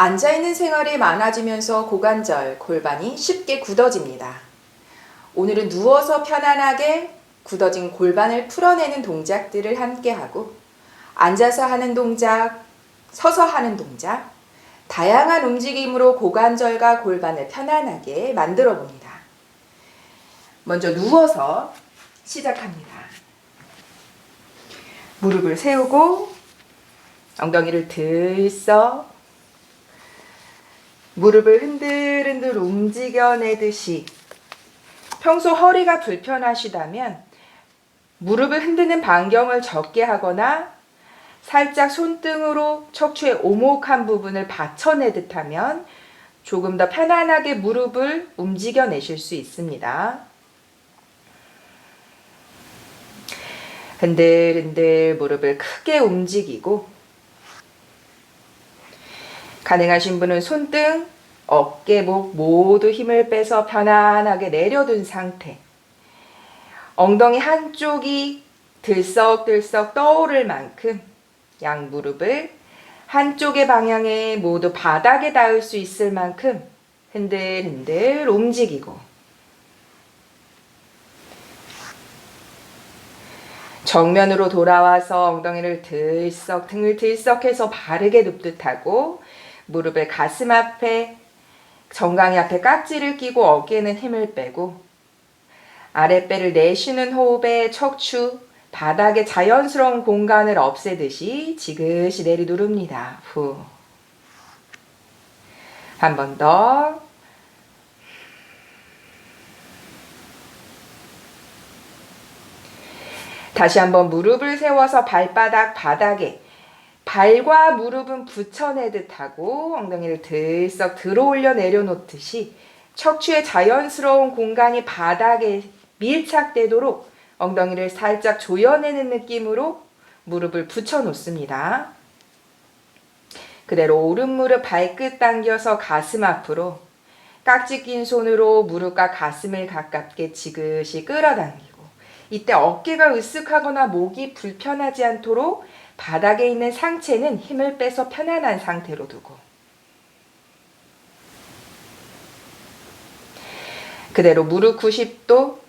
앉아있는 생활이 많아지면서 고관절, 골반이 쉽게 굳어집니다. 오늘은 누워서 편안하게 굳어진 골반을 풀어내는 동작들을 함께 하고, 앉아서 하는 동작, 서서 하는 동작, 다양한 움직임으로 고관절과 골반을 편안하게 만들어 봅니다. 먼저 누워서 시작합니다. 무릎을 세우고 엉덩이를 들썩, 무릎을 흔들흔들 움직여내듯이, 평소 허리가 불편하시다면 무릎을 흔드는 반경을 적게 하거나 살짝 손등으로 척추의 오목한 부분을 받쳐내듯 하면 조금 더 편안하게 무릎을 움직여내실 수 있습니다. 흔들흔들 무릎을 크게 움직이고, 가능하신 분은 손등, 어깨, 목 모두 힘을 빼서 편안하게 내려둔 상태. 엉덩이 한쪽이 들썩들썩 떠오를 만큼 양 무릎을 한쪽의 방향에 모두 바닥에 닿을 수 있을 만큼 흔들흔들 움직이고, 정면으로 돌아와서 엉덩이를 들썩, 등을 들썩해서 바르게 눕듯 하고, 무릎을 가슴 앞에, 정강이 앞에 깍지를 끼고 어깨에는 힘을 빼고, 아랫배를 내쉬는 호흡에 척추, 바닥의 자연스러운 공간을 없애듯이 지그시 내리누릅니다. 후. 한 번 더. 다시 한번 무릎을 세워서 발바닥 바닥에, 발과 무릎은 붙여내듯 하고 엉덩이를 들썩 들어올려 내려놓듯이 척추의 자연스러운 공간이 바닥에 밀착되도록 엉덩이를 살짝 조여내는 느낌으로 무릎을 붙여놓습니다. 그대로 오른 무릎 발끝 당겨서 가슴 앞으로, 깍지 낀 손으로 무릎과 가슴을 가깝게 지그시 끌어당기고, 이때 어깨가 으쓱하거나 목이 불편하지 않도록 바닥에 있는 상체는 힘을 빼서 편안한 상태로 두고, 그대로 무릎 90도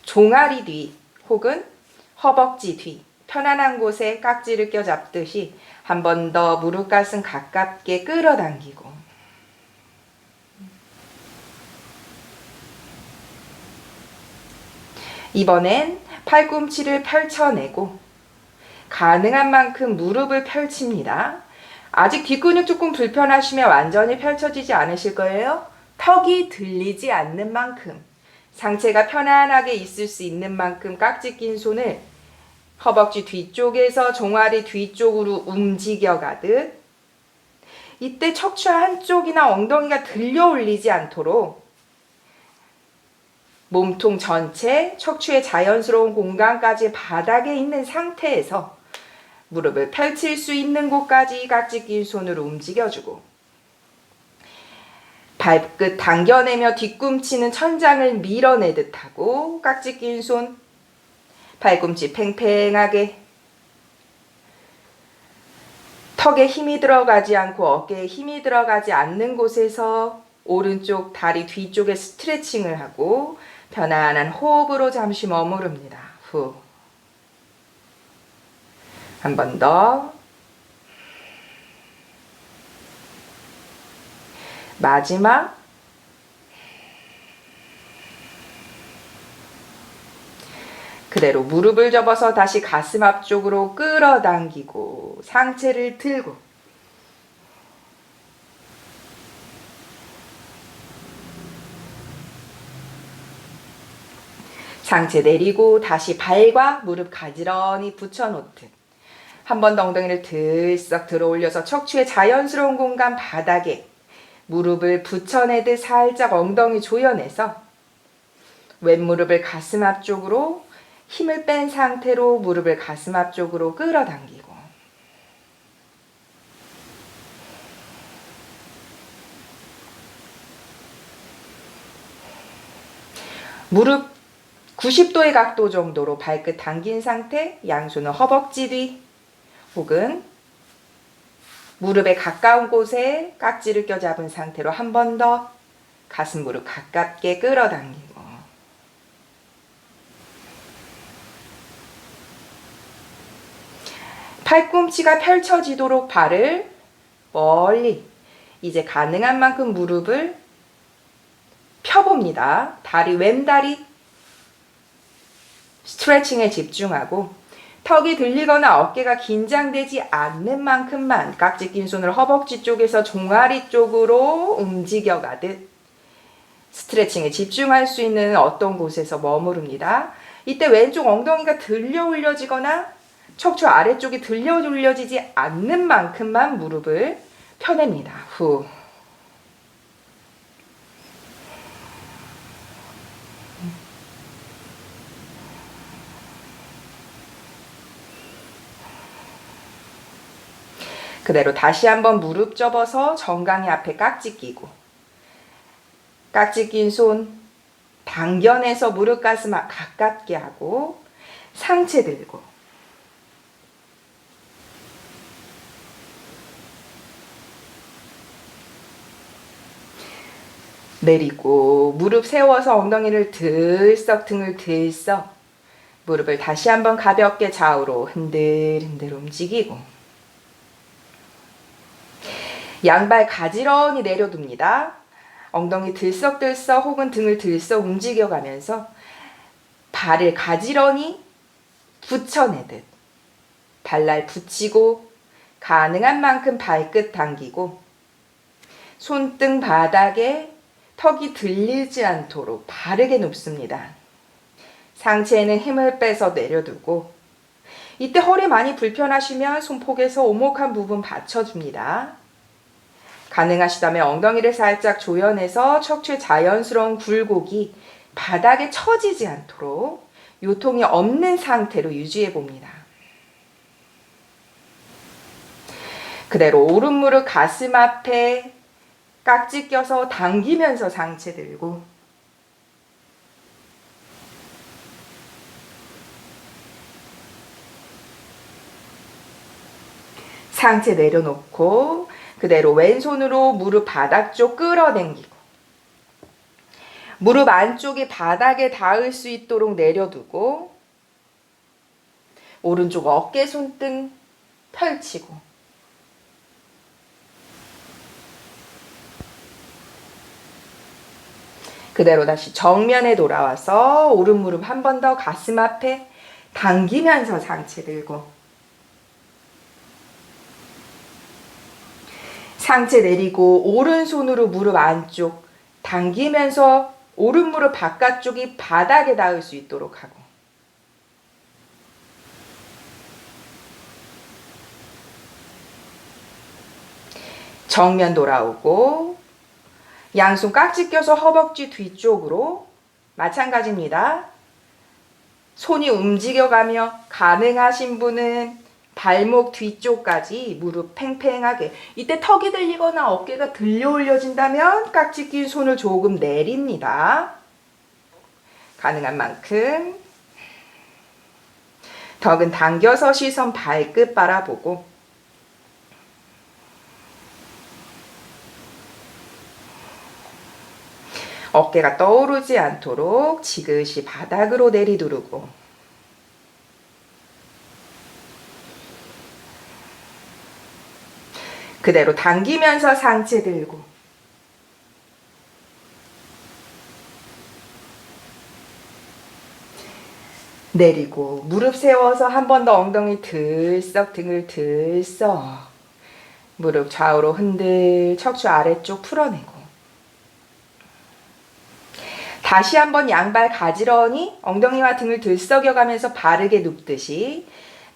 종아리 뒤 혹은 허벅지 뒤 편안한 곳에 깍지를 껴잡듯이 한 번 더 무릎 가슴 가깝게 끌어당기고, 이번엔 팔꿈치를 펼쳐내고 가능한 만큼 무릎을 펼칩니다. 아직 뒷근육 조금 불편하시면 완전히 펼쳐지지 않으실 거예요. 턱이 들리지 않는 만큼, 상체가 편안하게 있을 수 있는 만큼 깍지 낀 손을 허벅지 뒤쪽에서 종아리 뒤쪽으로 움직여가듯, 이때 척추 한쪽이나 엉덩이가 들려 올리지 않도록 몸통 전체, 척추의 자연스러운 공간까지 바닥에 있는 상태에서 무릎을 펼칠 수 있는 곳까지 깍지 낀 손으로 움직여주고, 발끝 당겨내며 뒤꿈치는 천장을 밀어내듯 하고 깍지 낀 손, 발꿈치 팽팽하게, 턱에 힘이 들어가지 않고 어깨에 힘이 들어가지 않는 곳에서 오른쪽 다리 뒤쪽에 스트레칭을 하고 편안한 호흡으로 잠시 머무릅니다. 후. 한 번 더. 마지막. 그대로 무릎을 접어서 다시 가슴 앞쪽으로 끌어당기고 상체를 들고, 상체 내리고 다시 발과 무릎 가지런히 붙여놓듯 한 번 더 엉덩이를 들썩 들어 올려서 척추의 자연스러운 공간 바닥에 무릎을 붙여내듯 살짝 엉덩이 조여내서 왼무릎을 가슴 앞쪽으로, 힘을 뺀 상태로 무릎을 가슴 앞쪽으로 끌어당기고, 무릎 90도의 각도 정도로 발끝 당긴 상태, 양손은 허벅지 뒤 혹은 무릎에 가까운 곳에 깍지를 껴잡은 상태로 한 번 더 가슴 무릎 가깝게 끌어당기고 팔꿈치가 펼쳐지도록 발을 멀리 이제 가능한 만큼 무릎을 펴봅니다. 다리 왼다리 스트레칭에 집중하고 턱이 들리거나 어깨가 긴장되지 않는 만큼만 깍지 낀 손을 허벅지 쪽에서 종아리 쪽으로 움직여가듯 스트레칭에 집중할 수 있는 어떤 곳에서 머무릅니다. 이때 왼쪽 엉덩이가 들려 올려지거나 척추 아래쪽이 들려 올려지지 않는 만큼만 무릎을 펴냅니다. 후. 그대로 다시 한번 무릎 접어서 정강이 앞에 깍지 끼고 깍지 낀 손 당겨내서 무릎 가슴 가깝게 하고 상체 들고 내리고 무릎 세워서 엉덩이를 들썩 등을 들썩 무릎을 다시 한번 가볍게 좌우로 흔들흔들 움직이고 양발 가지런히 내려둡니다. 엉덩이 들썩들썩 혹은 등을 들썩 움직여가면서 발을 가지런히 붙여내듯 발날 붙이고 가능한 만큼 발끝 당기고 손등 바닥에 턱이 들리지 않도록 바르게 눕습니다. 상체에는 힘을 빼서 내려두고 이때 허리 많이 불편하시면 손목에서 오목한 부분 받쳐줍니다. 가능하시다면 엉덩이를 살짝 조여내서 척추의 자연스러운 굴곡이 바닥에 처지지 않도록 요통이 없는 상태로 유지해 봅니다. 그대로 오른 무릎 가슴 앞에 깍지 껴서 당기면서 상체 들고 상체 내려놓고 그대로 왼손으로 무릎 바닥 쪽 끌어당기고 무릎 안쪽이 바닥에 닿을 수 있도록 내려두고 오른쪽 어깨 손등 펼치고 그대로 다시 정면에 돌아와서 오른 무릎 한 번 더 가슴 앞에 당기면서 상체 들고 상체 내리고 오른손으로 무릎 안쪽 당기면서 오른 무릎 바깥쪽이 바닥에 닿을 수 있도록 하고 정면 돌아오고 양손 깍지 껴서 허벅지 뒤쪽으로 마찬가지입니다. 손이 움직여가며 가능하신 분은 발목 뒤쪽까지 무릎 팽팽하게 이때 턱이 들리거나 어깨가 들려 올려진다면 깍지 낀 손을 조금 내립니다. 가능한 만큼 턱은 당겨서 시선 발끝 바라보고 어깨가 떠오르지 않도록 지그시 바닥으로 내리두르고 그대로 당기면서 상체 들고 내리고 무릎 세워서 한 번 더 엉덩이 들썩 등을 들썩 무릎 좌우로 흔들 척추 아래쪽 풀어내고 다시 한번 양발 가지런히 엉덩이와 등을 들썩여가면서 바르게 눕듯이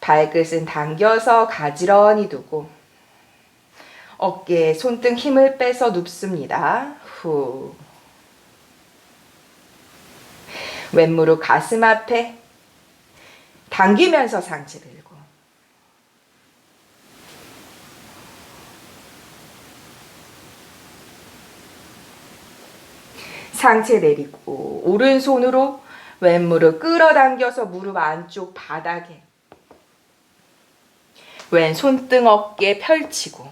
발끝은 당겨서 가지런히 두고 어깨에 손등 힘을 빼서 눕습니다. 후. 왼무릎 가슴 앞에 당기면서 상체 들고 상체 내리고 오른손으로 왼무릎 끌어당겨서 무릎 안쪽 바닥에 왼 손등 어깨 펼치고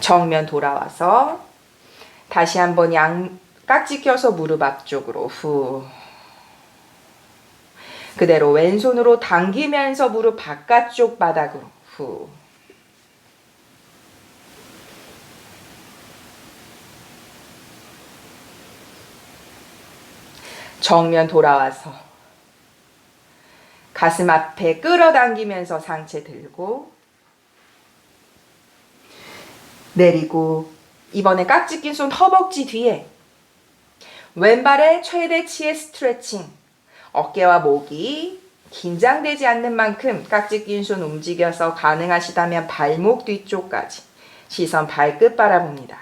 정면 돌아와서 다시 한번 양 깍지 껴서 무릎 앞쪽으로 후. 그대로 왼손으로 당기면서 무릎 바깥쪽 바닥으로 후. 정면 돌아와서 가슴 앞에 끌어당기면서 상체 들고 내리고 이번에 깍지 낀 손 허벅지 뒤에 왼발의 최대치의 스트레칭 어깨와 목이 긴장되지 않는 만큼 깍지 낀 손 움직여서 가능하시다면 발목 뒤쪽까지 시선 발끝 바라봅니다.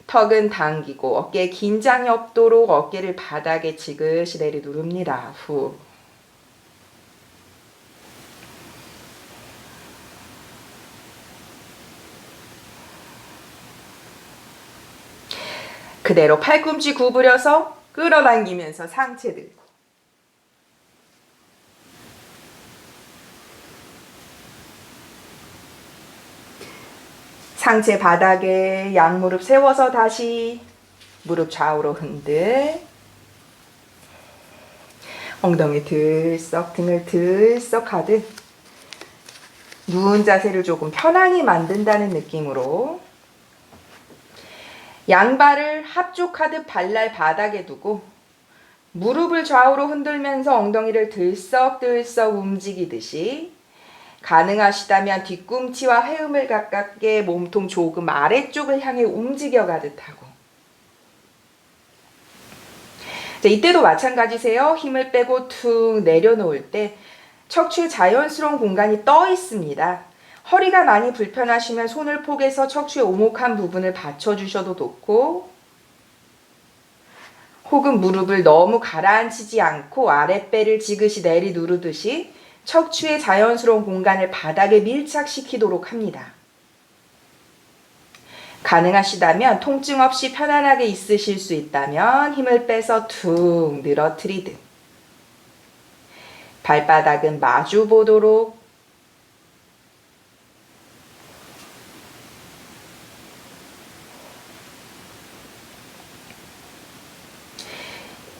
턱은 당기고 어깨에 긴장이 없도록 어깨를 바닥에 지그시 내리 누릅니다. 후. 그대로 팔꿈치 구부려서 끌어당기면서 상체 들고 상체 바닥에 양무릎 세워서 다시 무릎 좌우로 흔들 엉덩이 들썩 등을 들썩 하듯 누운 자세를 조금 편안히 만든다는 느낌으로 양발을 합족하듯 발날 바닥에 두고 무릎을 좌우로 흔들면서 엉덩이를 들썩들썩 움직이듯이 가능하시다면 뒤꿈치와 회음을 가깝게 몸통 조금 아래쪽을 향해 움직여 가듯 하고 자, 이때도 마찬가지세요. 힘을 빼고 툭 내려놓을 때 척추에 자연스러운 공간이 떠 있습니다. 허리가 많이 불편하시면 손을 포개서 척추의 오목한 부분을 받쳐주셔도 좋고 혹은 무릎을 너무 가라앉히지 않고 아랫배를 지그시 내리 누르듯이 척추의 자연스러운 공간을 바닥에 밀착시키도록 합니다. 가능하시다면 통증 없이 편안하게 있으실 수 있다면 힘을 빼서 툭 늘어뜨리듯 발바닥은 마주 보도록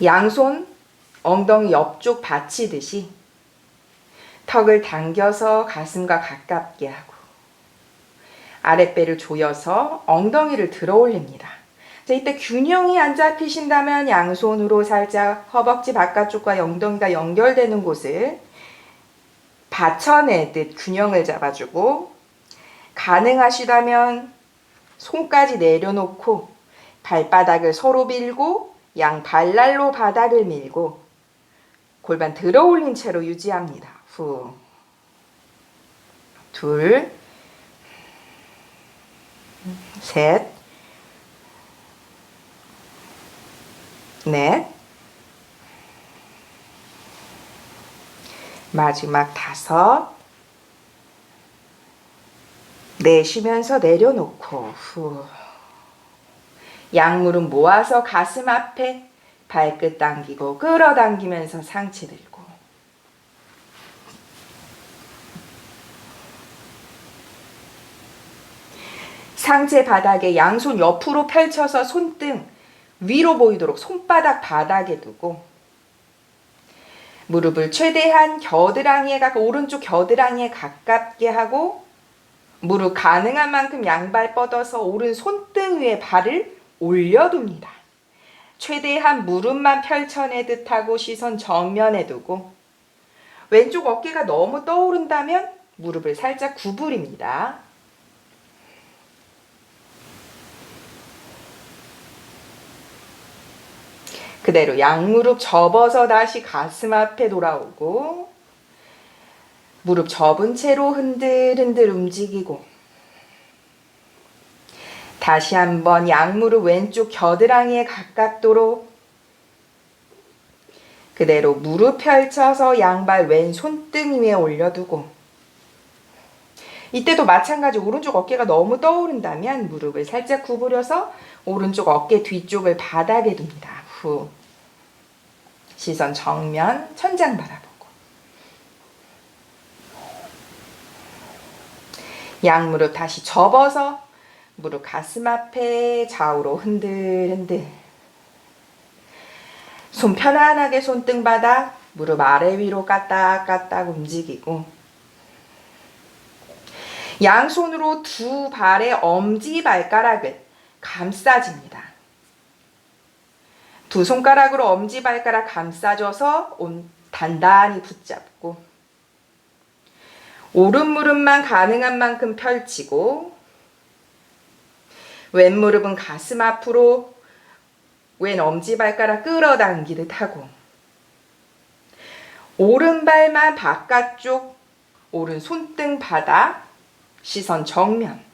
양손 엉덩이 옆쪽 받치듯이 턱을 당겨서 가슴과 가깝게 하고 아랫배를 조여서 엉덩이를 들어 올립니다. 자, 이때 균형이 안 잡히신다면 양손으로 살짝 허벅지 바깥쪽과 엉덩이가 연결되는 곳을 받쳐내듯 균형을 잡아주고 가능하시다면 손까지 내려놓고 발바닥을 서로 밀고 양 발날로 바닥을 밀고 골반 들어 올린 채로 유지합니다. 후. 둘, 셋, 넷, 마지막 다섯, 내쉬면서 내려놓고 후. 양무릎 모아서 가슴 앞에 발끝 당기고 끌어당기면서 상체 들고 상체 바닥에 양손 옆으로 펼쳐서 손등 위로 보이도록 손바닥 바닥에 두고 무릎을 최대한 겨드랑이에 오른쪽 겨드랑이에 가깝게 하고 무릎 가능한 만큼 양발 뻗어서 오른 손등 위에 발을 올려둡니다. 최대한 무릎만 펼쳐내듯 하고 시선 정면에 두고 왼쪽 어깨가 너무 떠오른다면 무릎을 살짝 구부립니다. 그대로 양무릎 접어서 다시 가슴 앞에 돌아오고 무릎 접은 채로 흔들흔들 움직이고 다시 한번 양무릎 왼쪽 겨드랑이에 가깝도록 그대로 무릎 펼쳐서 양발 왼 손등 위에 올려두고 이때도 마찬가지 오른쪽 어깨가 너무 떠오른다면 무릎을 살짝 구부려서 오른쪽 어깨 뒤쪽을 바닥에 둡니다. 후. 시선 정면 천장 바라보고 양무릎 다시 접어서 무릎 가슴 앞에 좌우로 흔들흔들. 손 편안하게 손등바닥, 무릎 아래 위로 까딱까딱 움직이고, 양손으로 두 발의 엄지발가락을 감싸줍니다. 두 손가락으로 엄지발가락 감싸줘서 단단히 붙잡고, 오른 무릎만 가능한 만큼 펼치고, 왼 무릎은 가슴 앞으로 왼 엄지발가락 끌어당기듯 하고, 오른발만 바깥쪽, 오른 손등 바닥, 시선 정면.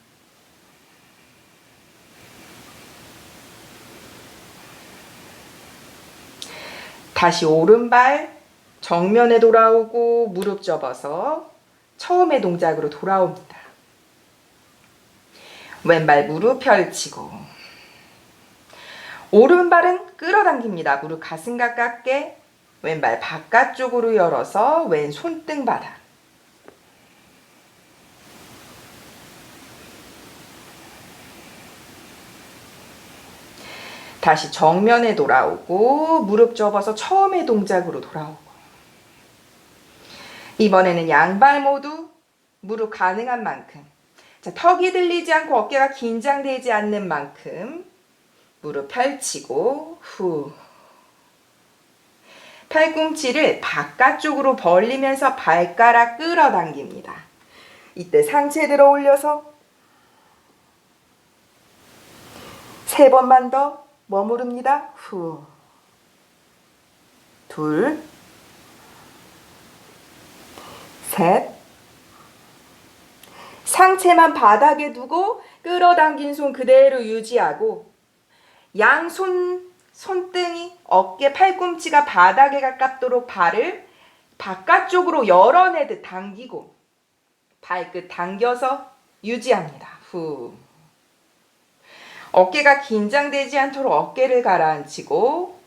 다시 오른발 정면에 돌아오고 무릎 접어서 처음의 동작으로 돌아옵니다. 왼발 무릎 펼치고, 오른발은 끌어당깁니다. 무릎 가슴 가깝게, 왼발 바깥쪽으로 열어서 왼 손등 바닥. 다시 정면에 돌아오고 무릎 접어서 처음의 동작으로 돌아오고, 이번에는 양발 모두 무릎 가능한 만큼, 자, 턱이 들리지 않고 어깨가 긴장되지 않는 만큼 무릎 펼치고 후. 팔꿈치를 바깥쪽으로 벌리면서 발가락 끌어당깁니다. 이때 상체 들어 올려서 3번만 더 머무릅니다. 후. 둘, 셋. 상체만 바닥에 두고 끌어당긴 손 그대로 유지하고, 양손 손등이 어깨 팔꿈치가 바닥에 가깝도록 발을 바깥쪽으로 열어내듯 당기고, 발끝 당겨서 유지합니다. 후. 어깨가 긴장되지 않도록 어깨를 가라앉히고,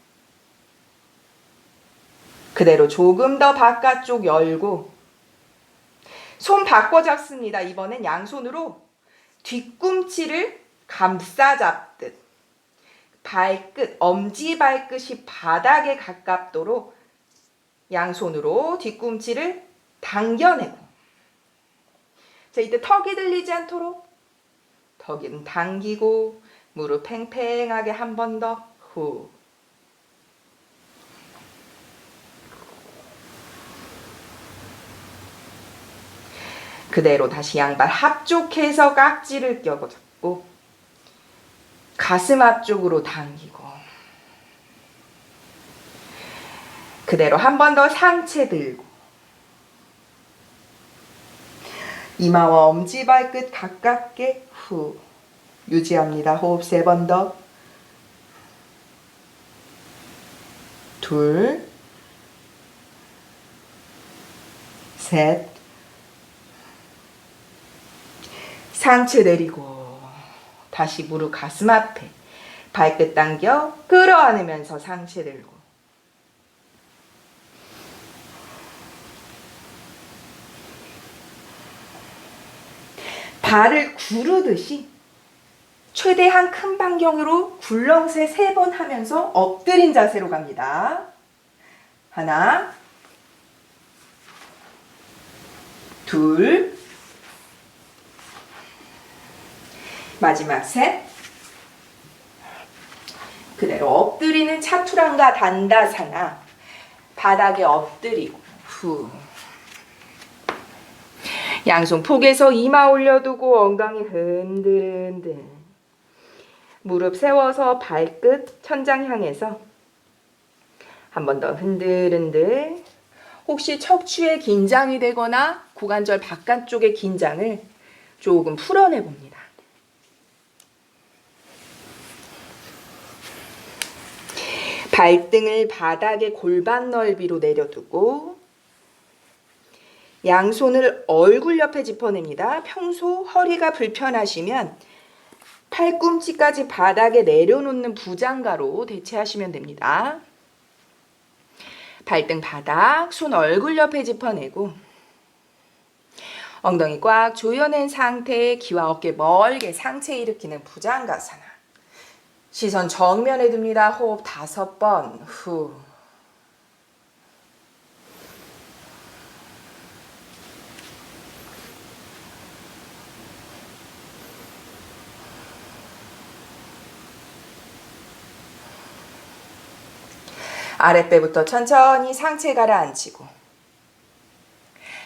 그대로 조금 더 바깥쪽 열고, 손 바꿔 잡습니다. 이번엔 양손으로 뒤꿈치를 감싸 잡듯 발끝, 엄지발끝이 바닥에 가깝도록 양손으로 뒤꿈치를 당겨내고, 자, 이때 턱이 들리지 않도록 턱은 당기고 무릎 팽팽하게 한 번 더 후. 그대로 다시 양발 합쪽해서 깍지를 껴고 잡고, 가슴 앞쪽으로 당기고, 그대로 한 번 더 상체 들고, 이마와 엄지발끝 가깝게 후. 유지합니다. 호흡 3번 더. 둘, 셋. 상체 내리고 다시 무릎 가슴 앞에 발끝 당겨 끌어안으면서 상체 들고, 발을 구르듯이 최대한 큰 반경으로 굴렁쇠 3번 하면서 엎드린 자세로 갑니다. 하나, 둘, 마지막 셋. 그대로 엎드리는 차투랑가 단다사나, 바닥에 엎드리고 후. 양손 폭에서 이마 올려두고 엉덩이 흔들흔들. 무릎 세워서 발끝 천장 향해서 한 번 더 흔들흔들. 혹시 척추에 긴장이 되거나 고관절 바깥쪽의 긴장을 조금 풀어내 봅니다. 발등을 바닥에 골반 넓이로 내려두고, 양손을 얼굴 옆에 짚어냅니다. 평소 허리가 불편하시면 팔꿈치까지 바닥에 내려놓는 부장가로 대체하시면 됩니다. 발등 바닥, 손 얼굴 옆에 짚어내고, 엉덩이 꽉 조여낸 상태에 귀와 어깨 멀게 상체 일으키는 부장가사나. 시선 정면에 둡니다. 호흡 5번. 후. 아랫배부터 천천히 상체 가라앉히고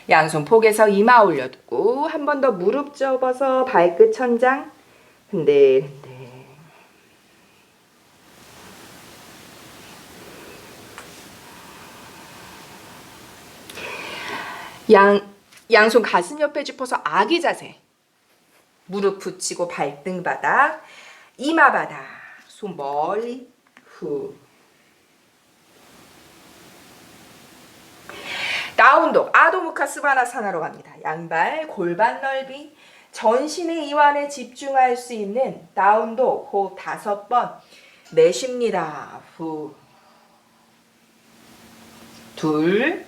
양손 폭에서 이마 올려두고 한 번 더 무릎 접어서 발끝 천장 흔들흔들. 양손 가슴 옆에 짚어서 아기 자세. 무릎 붙이고 발등 바닥, 이마 바닥, 손 멀리 후. 다운독 아도무카 스바나사나로 갑니다. 양발 골반 넓이, 전신의 이완에 집중할 수 있는 다운독 호흡 5번 내쉽니다. 후. 둘,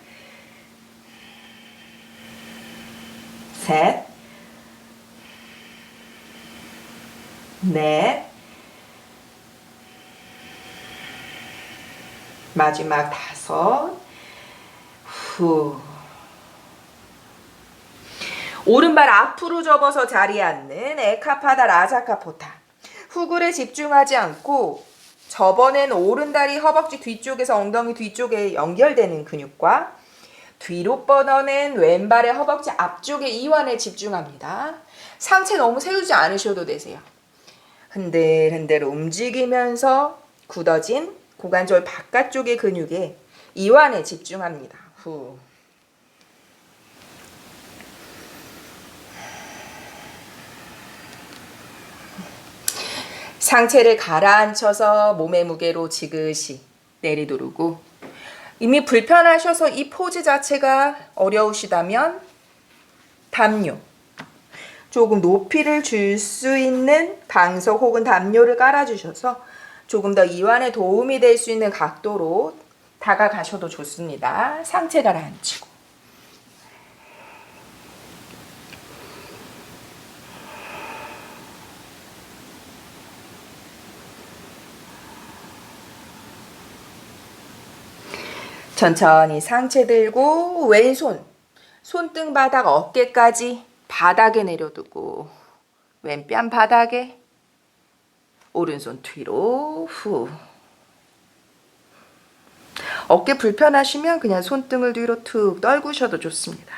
셋, 넷, 마지막 5, 후. 오른발 앞으로 접어서 자리에 앉는 에카파다 라자카포타. 후굴에 집중하지 않고 접어낸 오른다리 허벅지 뒤쪽에서 엉덩이 뒤쪽에 연결되는 근육과 뒤로 뻗어낸 왼발의 허벅지 앞쪽의 이완에 집중합니다. 상체 너무 세우지 않으셔도 되세요. 흔들흔들 움직이면서 굳어진 고관절 바깥쪽의 근육에 이완에 집중합니다. 후. 상체를 가라앉혀서 몸의 무게로 지그시 내리두르고 이미 불편하셔서 이 포즈 자체가 어려우시다면 담요, 조금 높이를 줄 수 있는 방석 혹은 담요를 깔아주셔서 조금 더 이완에 도움이 될 수 있는 각도로 다가가셔도 좋습니다. 상체 가라앉히고 천천히 상체 들고 왼손 손등 바닥 어깨까지 바닥에 내려두고 왼뺨 바닥에 오른손 뒤로 후. 어깨 불편하시면 그냥 손등을 뒤로 툭 떨구셔도 좋습니다.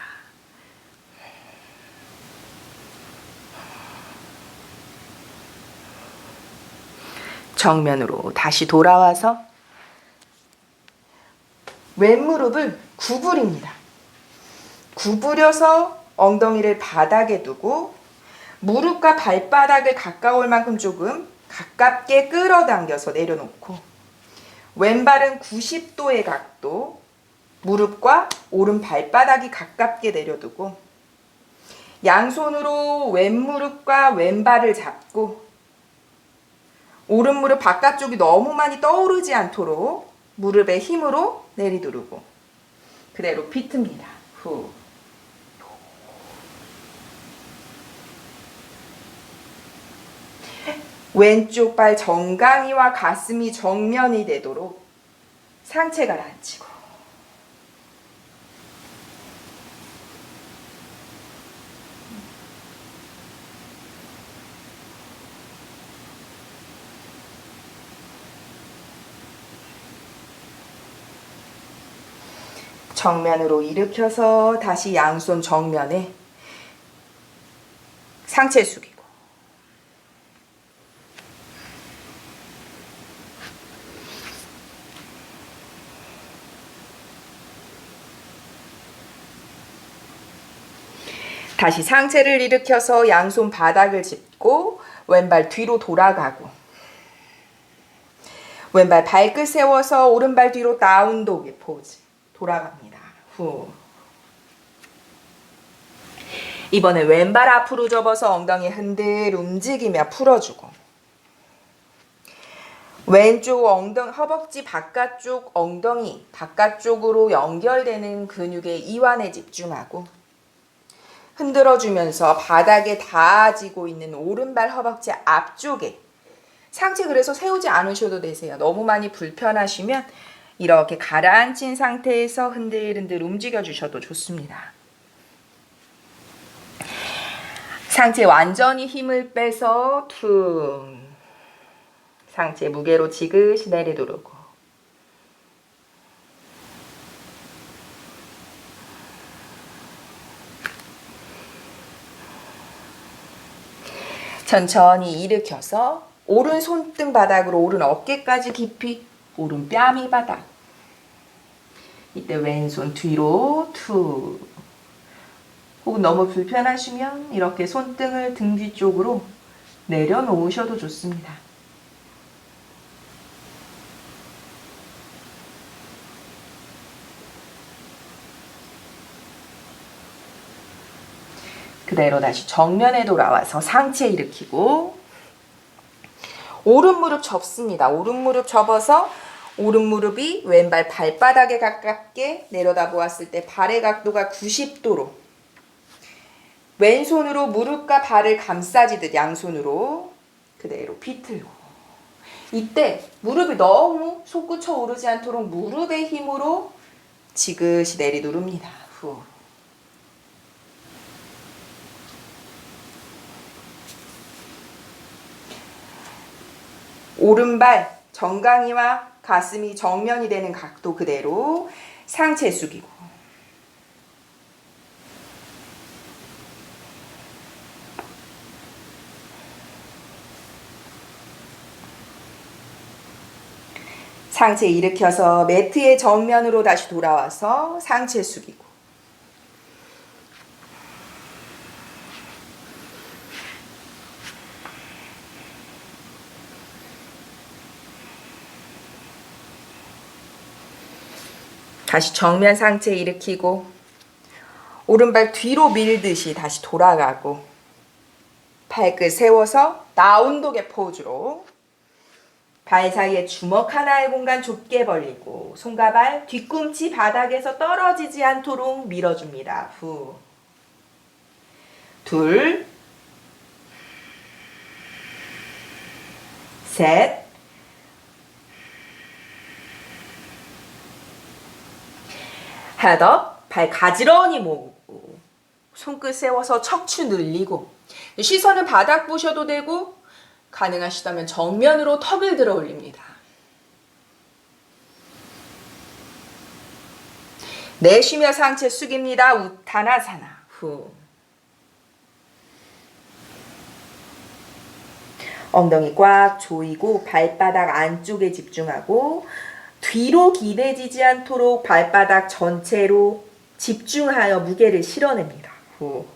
정면으로 다시 돌아와서 왼무릎을 구부립니다. 구부려서 엉덩이를 바닥에 두고 무릎과 발바닥을 가까울 만큼 조금 가깝게 끌어당겨서 내려놓고 왼발은 90도의 각도, 무릎과 오른 발바닥이 가깝게 내려두고 양손으로 왼무릎과 왼발을 잡고 오른 무릎 바깥쪽이 너무 많이 떠오르지 않도록 무릎의 힘으로 내리두르고 그대로 비틉니다. 후. 왼쪽 발 정강이와 가슴이 정면이 되도록 상체 가라앉히고 정면으로 일으켜서 다시 양손 정면에 상체 숙이고 다시 상체를 일으켜서 양손 바닥을 짚고 왼발 뒤로 돌아가고 왼발 발끝 세워서 오른발 뒤로 다운독의 포즈 돌아갑니다. 후. 이번에 왼발 앞으로 접어서 엉덩이 흔들 움직이며 풀어주고 왼쪽 엉덩이 허벅지 바깥쪽 엉덩이 바깥쪽으로 연결되는 근육의 이완에 집중하고 흔들어주면서 바닥에 닿아지고 있는 오른발 허벅지 앞쪽에 상체 그래서 세우지 않으셔도 되세요. 너무 많이 불편하시면 이렇게 가라앉힌 상태에서 흔들흔들 움직여 주셔도 좋습니다. 상체 완전히 힘을 빼서 퉁 상체 무게로 지그시 내려두르고 천천히 일으켜서 오른 손등 바닥으로 오른 어깨까지 깊이 오른 뺨이 바닥. 이때 왼손 뒤로 툭. 혹은 너무 불편하시면 이렇게 손등을 등 뒤쪽으로 내려놓으셔도 좋습니다. 그대로 다시 정면에 돌아와서 상체 일으키고 오른 무릎 접습니다. 오른 무릎 접어서 오른 무릎이 왼발 발바닥에 가깝게 내려다 보았을 때 발의 각도가 90도로 왼손으로 무릎과 발을 감싸지듯 양손으로 그대로 비틀고 이때 무릎이 너무 솟구쳐 오르지 않도록 무릎의 힘으로 지그시 내리누릅니다. 후. 오른발 정강이와 가슴이 정면이 되는 각도 그대로 상체 숙이고 상체 일으켜서 매트의 정면으로 다시 돌아와서 상체 숙이고 다시 정면 상체 일으키고 오른발 뒤로 밀듯이 다시 돌아가고 발끝 세워서 다운독의 포즈로 발 사이에 주먹 하나의 공간 좁게 벌리고 손과 발 뒤꿈치 바닥에서 떨어지지 않도록 밀어줍니다. 후. 둘, 셋, 헤드업, 발 가지런히 모으고 손끝 세워서 척추 늘리고 시선은 바닥 보셔도 되고 가능하시다면 정면으로 턱을 들어 올립니다. 내쉬며 상체 숙입니다. 우타나사나. 후. 엉덩이 꽉 조이고 발바닥 안쪽에 집중하고 뒤로 기대지지 않도록 발바닥 전체로 집중하여 무게를 실어냅니다. 후.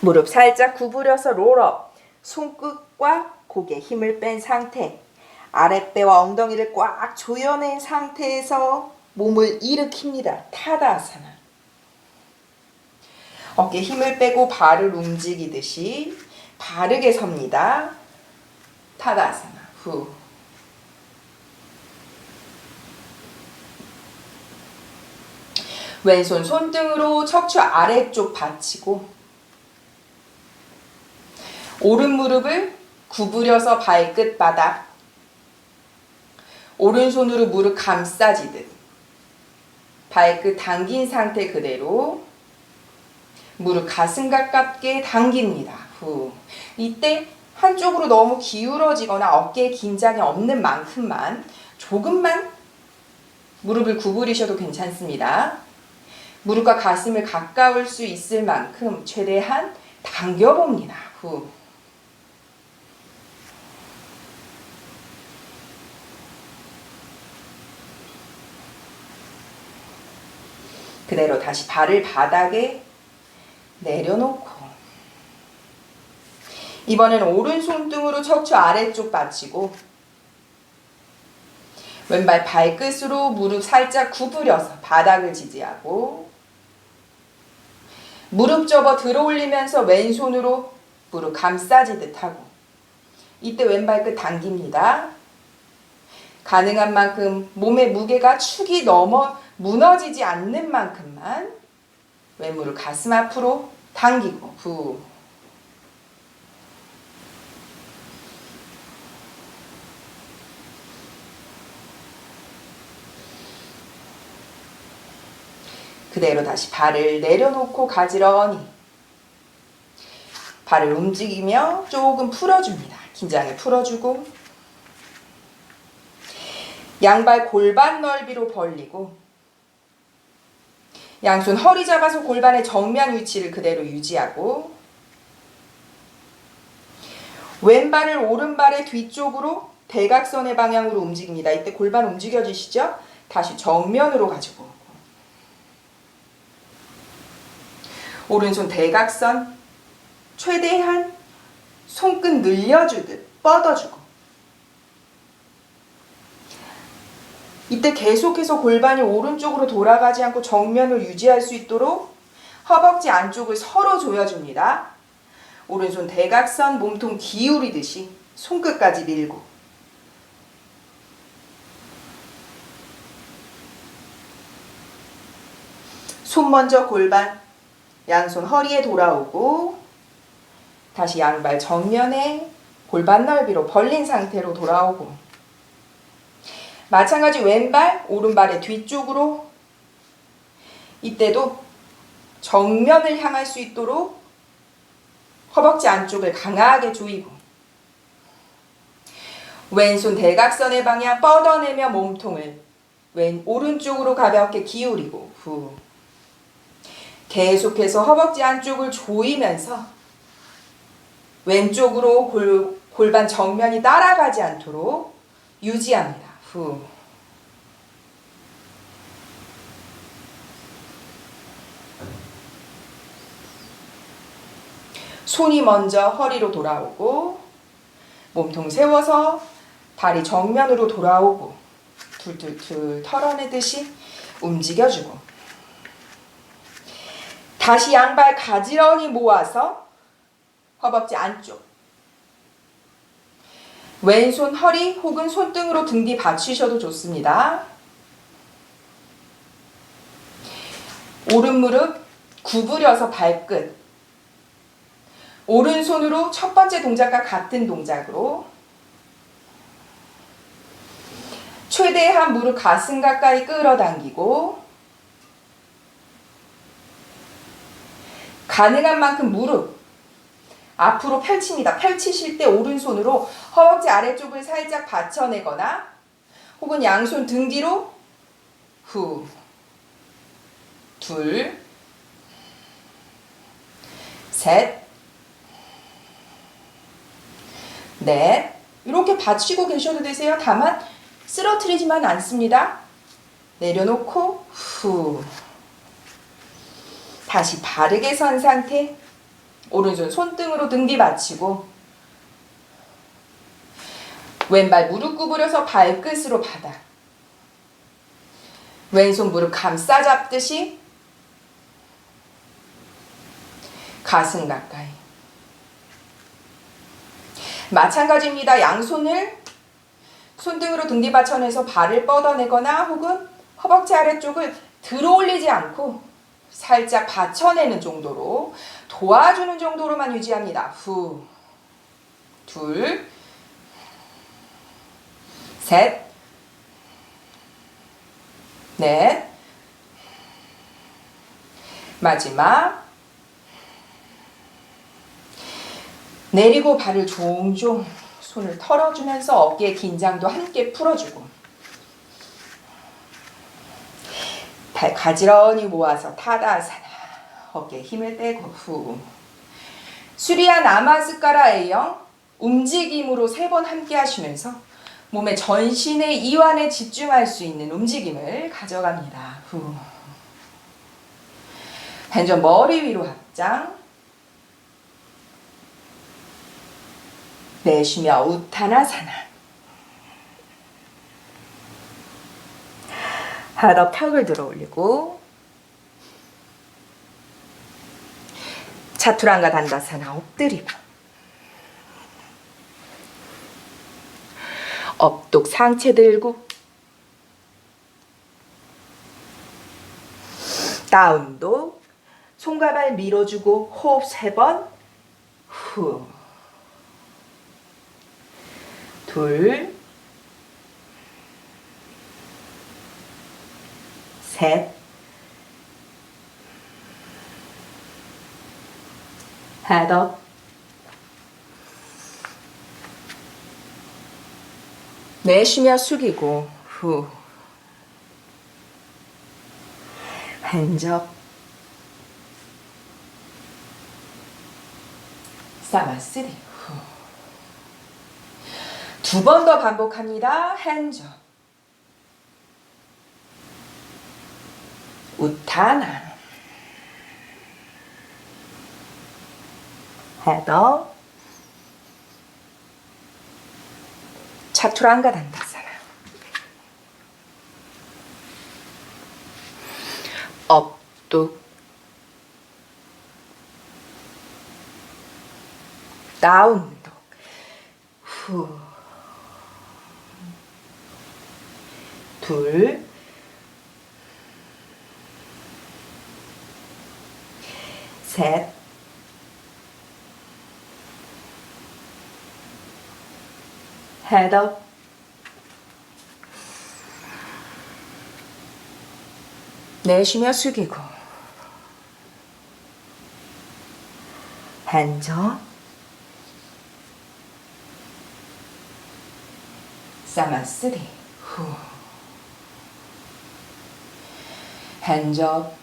무릎 살짝 구부려서 롤업. 손끝과 고개 힘을 뺀 상태. 아랫배와 엉덩이를 꽉 조여낸 상태에서 몸을 일으킵니다. 타다아사나. 어깨 힘을 빼고 발을 움직이듯이 바르게 섭니다. 타다아사나. 후. 왼손 손등으로 척추 아래쪽 받치고 오른 무릎을 구부려서 발끝 바닥 오른손으로 무릎 감싸지듯 발끝 당긴 상태 그대로 무릎 가슴 가깝게 당깁니다. 후. 이때 한쪽으로 너무 기울어지거나 어깨에 긴장이 없는 만큼만 조금만 무릎을 구부리셔도 괜찮습니다. 무릎과 가슴을 가까울 수 있을 만큼 최대한 당겨봅니다. 후. 그대로 다시 발을 바닥에 내려놓고 이번엔 오른손등으로 척추 아래쪽 받치고 왼발 발끝으로 무릎 살짝 구부려서 바닥을 지지하고 무릎 접어 들어 올리면서 왼손으로 무릎 감싸지듯 하고 이때 왼발끝 당깁니다. 가능한 만큼 몸의 무게가 축이 넘어 무너지지 않는 만큼만 왼무릎 가슴 앞으로 당기고 후. 그대로 다시 발을 내려놓고 가지런히 발을 움직이며 조금 풀어줍니다. 긴장을 풀어주고 양발 골반 넓이로 벌리고 양손 허리 잡아서 골반의 정면 위치를 그대로 유지하고 왼발을 오른발의 뒤쪽으로 대각선의 방향으로 움직입니다. 이때 골반 움직여지시죠? 다시 정면으로 가지고 오고 오른손 대각선 최대한 손끝 늘려주듯 뻗어주고 이때 계속해서 골반이 오른쪽으로 돌아가지 않고 정면을 유지할 수 있도록 허벅지 안쪽을 서로 조여줍니다. 오른손 대각선 몸통 기울이듯이 손끝까지 밀고 손 먼저 골반 양손 허리에 돌아오고 다시 양발 정면에 골반 넓이로 벌린 상태로 돌아오고 마찬가지 왼발 오른발의 뒤쪽으로 이때도 정면을 향할 수 있도록 허벅지 안쪽을 강하게 조이고 왼손 대각선의 방향 뻗어내며 몸통을 오른쪽으로 가볍게 기울이고 후. 계속해서 허벅지 안쪽을 조이면서 왼쪽으로 골반 정면이 따라가지 않도록 유지합니다. 후. 손이 먼저 허리로 돌아오고 몸통 세워서 다리 정면으로 돌아오고 툴툴툴 털어내듯이 움직여주고 다시 양발 가지런히 모아서 허벅지 안쪽 왼손 허리 혹은 손등으로 등 뒤 받치셔도 좋습니다. 오른 무릎 구부려서 발끝 오른손으로 첫 번째 동작과 같은 동작으로 최대한 무릎 가슴 가까이 끌어당기고 가능한 만큼 무릎 앞으로 펼칩니다. 펼치실 때 오른손으로 허벅지 아래쪽을 살짝 받쳐내거나 혹은 양손 등 뒤로 후, 둘, 셋, 넷 이렇게 받치고 계셔도 되세요. 다만 쓰러뜨리지만 않습니다. 내려놓고 후 다시 바르게 선 상태 오른손 손등으로 등 뒤 받치고 왼발 무릎 구부려서 발끝으로 바닥 왼손 무릎 감싸 잡듯이 가슴 가까이 마찬가지입니다. 양손을 손등으로 등 뒤 받쳐내서 발을 뻗어내거나 혹은 허벅지 아래쪽을 들어 올리지 않고 살짝 받쳐내는 정도로 도와주는 정도로만 유지합니다. 후, 둘, 셋, 넷, 마지막 내리고 발을 종종 손을 털어주면서 어깨 긴장도 함께 풀어주고 발 가지런히 모아서 타다아사나 어깨에 힘을 빼고 후 수리야 나마스카라 A형 움직임으로 3번 함께 하시면서 몸의 전신의 이완에 집중할 수 있는 움직임을 가져갑니다. 후. 한전 머리 위로 합장 내쉬며 우타나사나 하나 턱을 들어 올리고 차투랑가 단다사나 엎드리고 업독 상체 들고 다운독 손과 발 밀어주고 호흡 3번 후 둘 셋 헤드업 내쉬며 숙이고 후 핸즈업 사마스리 후 두 번 더 반복합니다. 핸즈업 우타나 헤더 차투랑가 단다사나 업독 다운독 후 둘 셋 헤드업 내쉬며 숙이고 핸즈업 사마스리 후 핸즈업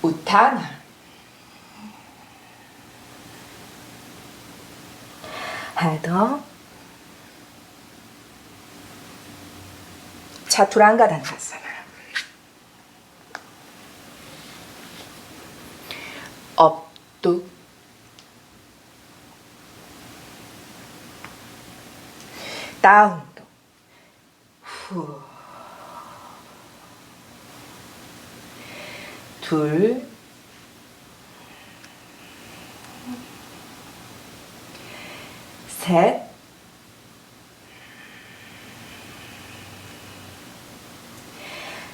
우타나 헤더 차투랑가 단다사나 업독 다운독 후 둘 셋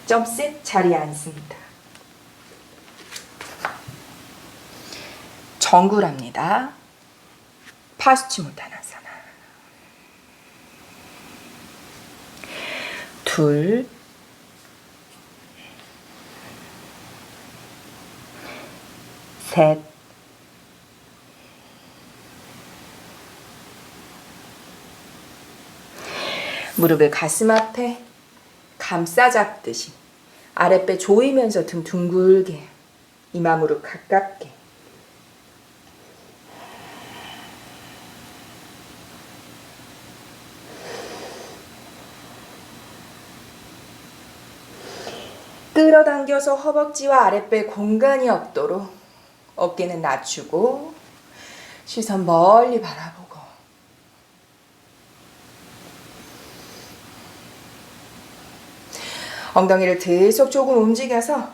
점셋 자리에 앉습니다. 정굴합니다. 파스치모타나사나 둘 셋 무릎을 가슴 앞에 감싸 잡듯이 아랫배 조이면서 등 둥글게 이마 무릎 가깝게 끌어당겨서 허벅지와 아랫배 공간이 없도록 어깨는 낮추고 시선 멀리 바라보고 엉덩이를 들썩 조금 움직여서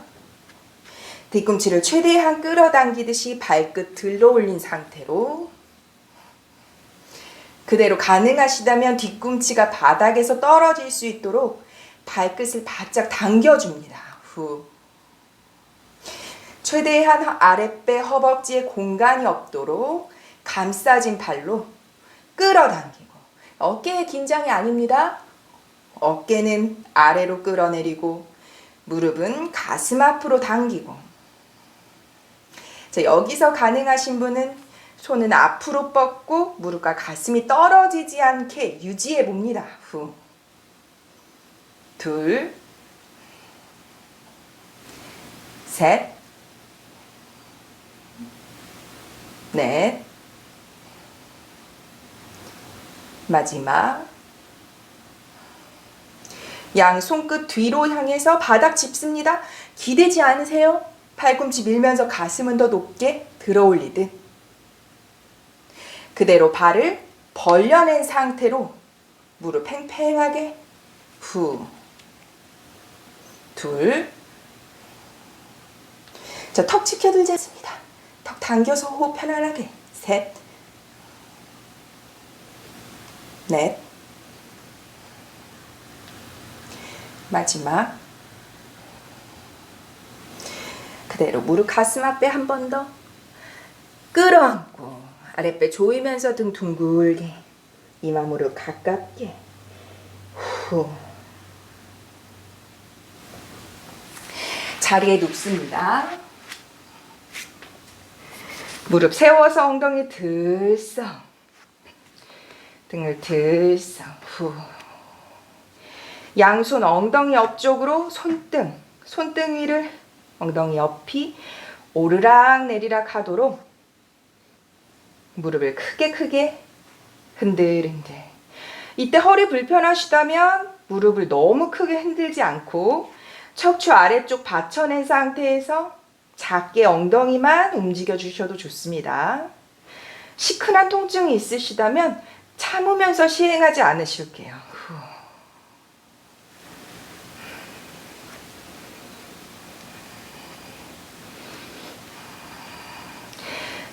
뒤꿈치를 최대한 끌어당기듯이 발끝 들러 올린 상태로 그대로 가능하시다면 뒤꿈치가 바닥에서 떨어질 수 있도록 발끝을 바짝 당겨줍니다. 후. 최대한 아랫배 허벅지에 공간이 없도록 감싸진 발로 끌어당기고 어깨에 긴장이 아닙니다. 어깨는 아래로 끌어내리고 무릎은 가슴 앞으로 당기고 자, 여기서 가능하신 분은 손은 앞으로 뻗고 무릎과 가슴이 떨어지지 않게 유지해 봅니다. 후. 둘 셋 넷 마지막 양 손끝 뒤로 향해서 바닥 짚습니다. 기대지 않으세요. 팔꿈치 밀면서 가슴은 더 높게 들어 올리듯 그대로 발을 벌려낸 상태로 무릎 팽팽하게 후 둘 자, 턱 지켜들지 않습니다. 턱 당겨서 호흡 편안하게 셋 넷. 마지막. 그대로 무릎 가슴 앞에 한 번 더 끌어안고 아랫배 조이면서 등 둥글게 이마 무릎 가깝게 후. 자리에 눕습니다. 무릎 세워서 엉덩이 들썩 등을 들썩 후. 양손 엉덩이 옆쪽으로 손등 위를 엉덩이 옆이 오르락 내리락 하도록 무릎을 크게 흔들흔들. 이때 허리 불편하시다면 무릎을 너무 크게 흔들지 않고 척추 아래쪽 받쳐낸 상태에서 작게 엉덩이만 움직여 주셔도 좋습니다. 시큰한 통증이 있으시다면 참으면서 시행하지 않으실게요. 후.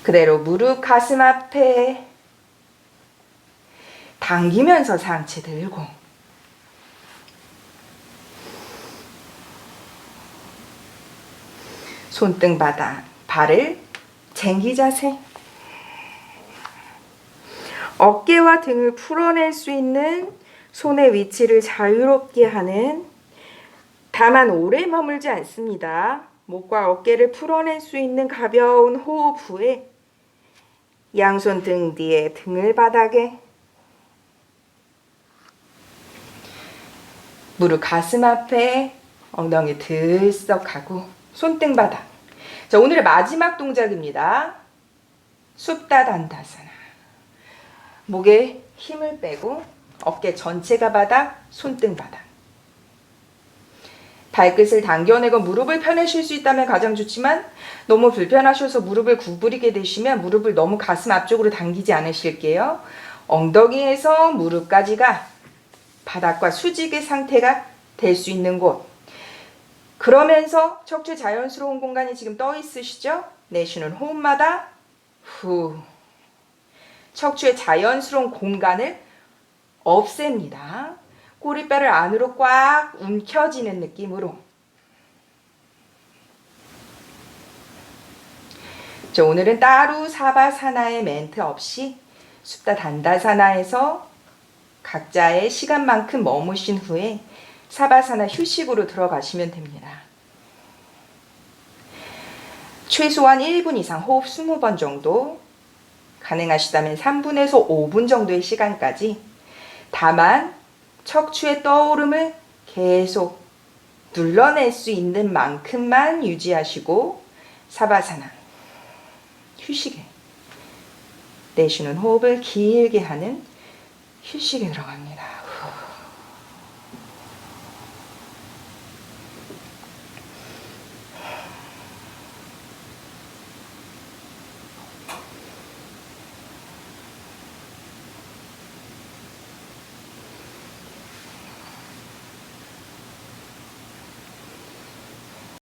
그대로 무릎 가슴 앞에 당기면서 상체 들고 손등 바닥 발을 쟁기 자세. 어깨와 등을 풀어낼 수 있는 손의 위치를 자유롭게 하는, 다만 오래 머물지 않습니다. 목과 어깨를 풀어낼 수 있는 가벼운 호흡 후에 양손 등 뒤에 등을 바닥에 무릎 가슴 앞에 엉덩이 들썩하고 손등 바닥. 자, 오늘의 마지막 동작입니다. supta dandasana. 목에 힘을 빼고 어깨 전체가 바닥, 손등 바닥. 발끝을 당겨내고 무릎을 펴내실 수 있다면 가장 좋지만 너무 불편하셔서 무릎을 구부리게 되시면 무릎을 너무 가슴 앞쪽으로 당기지 않으실게요. 엉덩이에서 무릎까지가 바닥과 수직의 상태가 될 수 있는 곳. 그러면서 척추 자연스러운 공간이 지금 떠 있으시죠? 내쉬는 호흡마다 후. 척추의 자연스러운 공간을 없앱니다. 꼬리뼈를 안으로 꽉 움켜쥐는 느낌으로. 자, 오늘은 따로 사바사나의 멘트 없이 supta dandasana에서 각자의 시간만큼 머무신 후에 사바사나 휴식으로 들어가시면 됩니다. 최소한 1분 이상 호흡 20번 정도, 가능하시다면 3분에서 5분 정도의 시간까지, 다만 척추의 떠오름을 계속 눌러낼 수 있는 만큼만 유지하시고 사바사나 휴식에, 내쉬는 호흡을 길게 하는 휴식에 들어갑니다.